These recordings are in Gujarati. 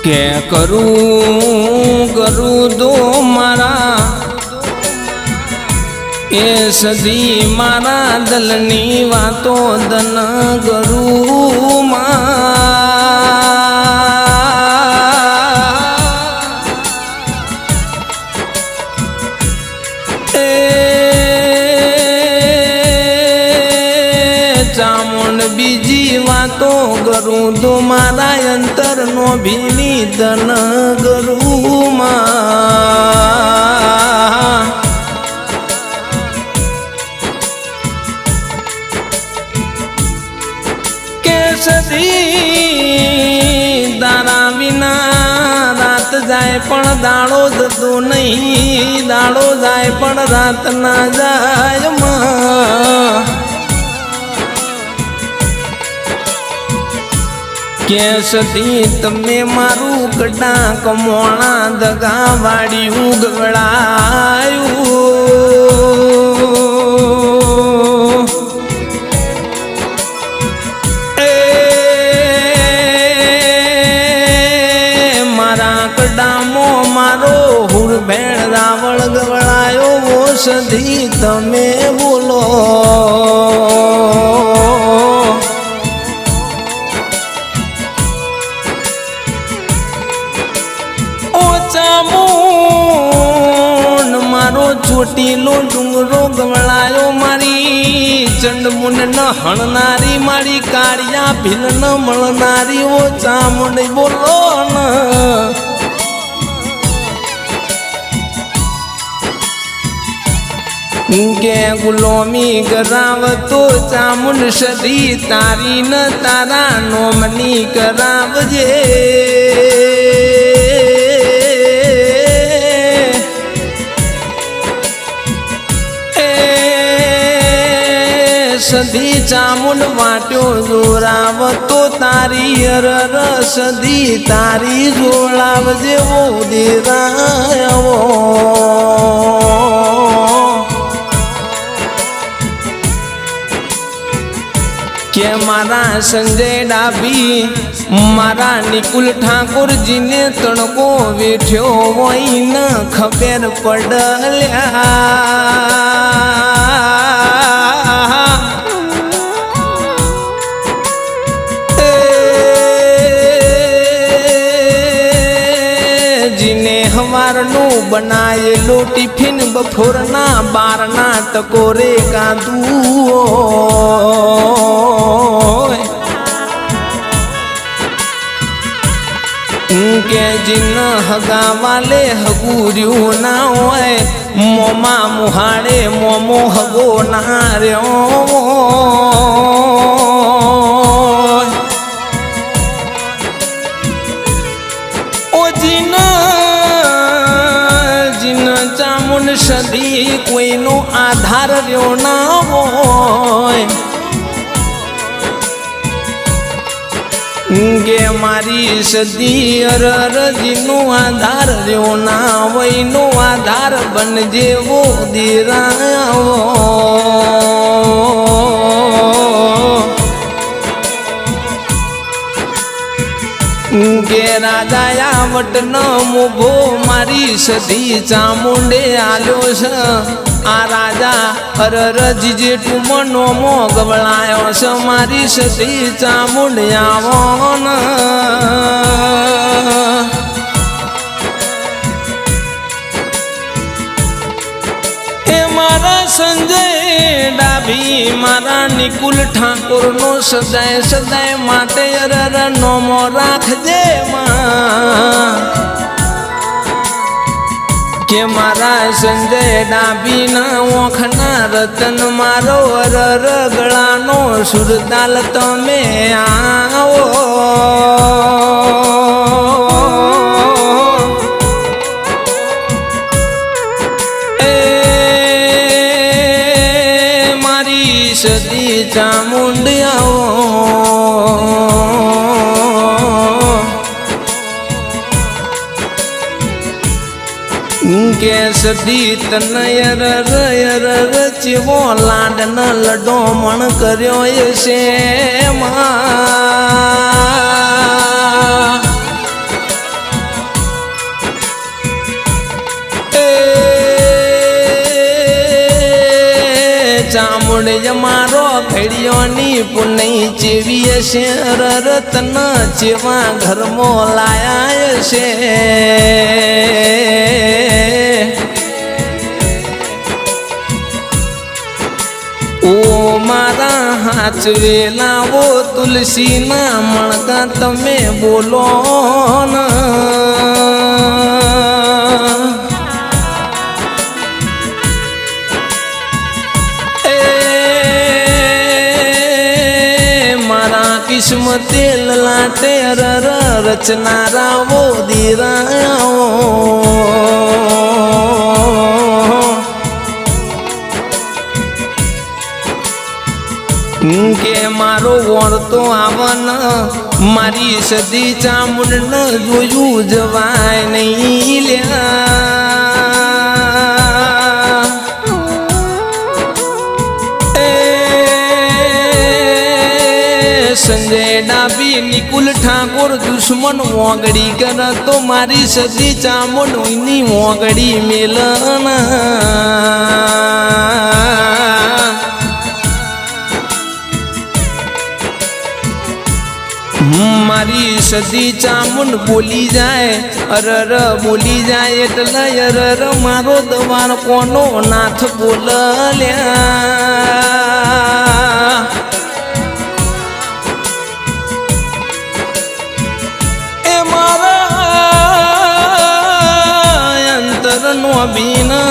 કે કરું દો મારા એ સદી મારા દલની વાતો દન કરું ચામુંડ બીજી વાતો કરું તો મારા અંતર નો ભીની દન કરું કે સદી તારા વિના રાત જાય પણ દાડો જતો નહીં, દાડો જાય પણ રાત ના જાય કે સતી તમે મારું કડા કમોણા દગા વાડી ઉગવડાયું મારા કડામો મારો હુર ભેણ રાવળ ગવડાયો સતી તમે બોલો મારો ચોટીલો ડુંગરો ગવળાયો મારી ચંડમુંડ ન હણનારી મારી કાળિયા ભીલ ન મળનારી ઓ ચામુંડ બોલો કે ગુલામી કરાવતો ચામુંડ સદી તારી ન તારા નોમની કરાવજે સદી ચામુંડ વાટ્યો જોરાવતો તારી અરર સદી તારી જોડાવ જેવો દેરાયો કે મારા સંજય ડાભી મારા નિકુલ ઠાકોરજીને તણકો વેઠ્યો હોય ન ખબર પડલ્યા જીને હવારનું બનાયેલું ટિફિન બપોરના 12ના ટકોરે કાઢું કે જીન હગાવાલે હગુર્યું ના હોય મોમાં મુહાડે મોમો હગો ના રહ્યો ચામુંડ સદી કોઈનો આધાર રહ્યો ના હોય કે મારી સદી અરજીનો આધાર રહ્યો ના હોય નો આધાર બનજેવો દેરાવો કે રાજાયા વટન મોભો મારી સદી ચામુંડે આલ્યો છે આ રાજા અરરજી જેટલું મનોમો ગવળાયો છે મારી સદી ચામુંડે આવો એ મારા સંજય ડાભી મારા નિકુલ ઠાકોર નો સદાય સદાય માટે અરર નોમો રાખજે કે મારા સંજય ડાભી ના ઓખના રતન મારો અરર ગળાનો સુરતાલ તમે આવો સદી ચામુંડ આવો કે સદી તનયર રયર ચેવો લાડ ન લડો મણ કર્યો છે ચામુંડ મારો ઘડિયોની પુનઈ ચેવી છે રતન જેવા ઘરમાં લાયા છે ઓ મારા હાચવેલા વો તુલસીના મણકા તમે બોલો કિસ્મતે લલાટે રચનારા વો દીરાઓ કે મારો વળતો આવન મારી સદી ચામુંડ ન જોયું જવાય નહીં લ્યા સંજય ડાબી નિકુલ ઠાકોર દુશ્મન મોગડી કર તો મારી સદી ચામુંડ ની મોગડી મેલના મારી સદી ચામુંડ બોલી જાય અરર બોલી જાય એટલે અરર મારો દવાર કોનો નાથ બોલ લ્યા એ મારા અંતરનો બીના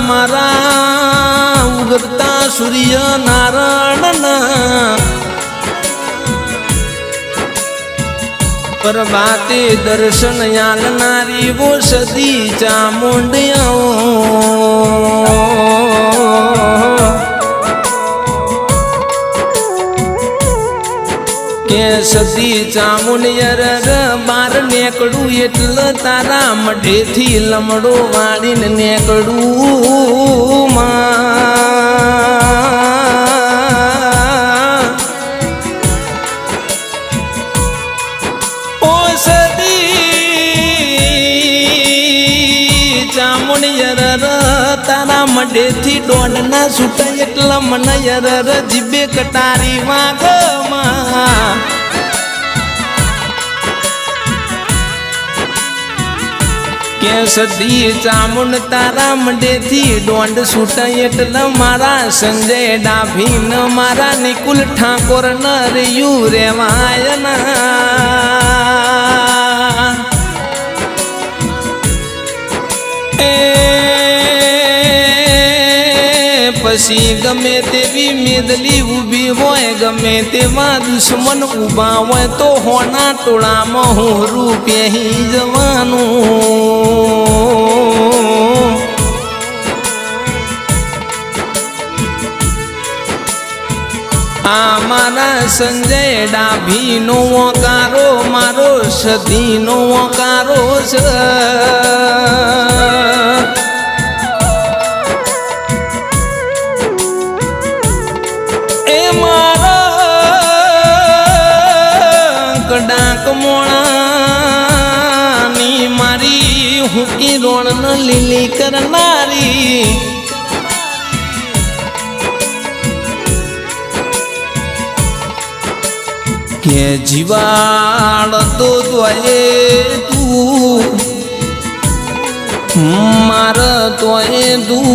મારા ઉગતા સૂર્ય નારાયણના પ્રભાતે દર્શન યાલનારી વો સદી ચામુંડ કે સદી ચામુંડ યરર બાર નેકડું એટલે તારા મઢેથી લમડો વાળીને નેકડું તારા મઢેથી દોડના છૂટા એટલા મને યરર જીબે કટારી વાગમાં કે સદી ચામુંડ તારા મઢેથી દોડ છૂટા એટલા મારા સંજય ડાભીન મારા નિકુલ ઠાકોર ન રહ્યું રેવાય ના પછી ગમે તેવી મેદલી ઊભી હોય ગમે તેવા દુશ્મન ઊભા હોય તો હોના ટોળામાં હું રૂપિયા જવાનું આ મારા સંજય ડાભીનો વકારો મારો સદીનો વકારો છે ડાક મોણાની મારી હુકી રોણ ન લીલી કરનારી કે જીવાળ તો તોય તું માર તોય તું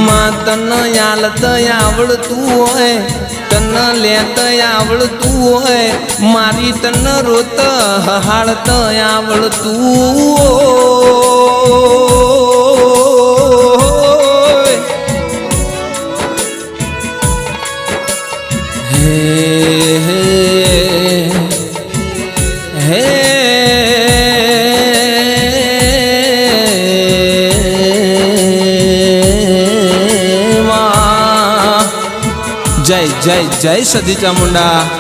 માં તન યાલત આવડતું હોય તન લેત આવડતું હોય મારી તન રોત હાળત આવડતું હે હે હે જય જય જય સદી ચામુંડા।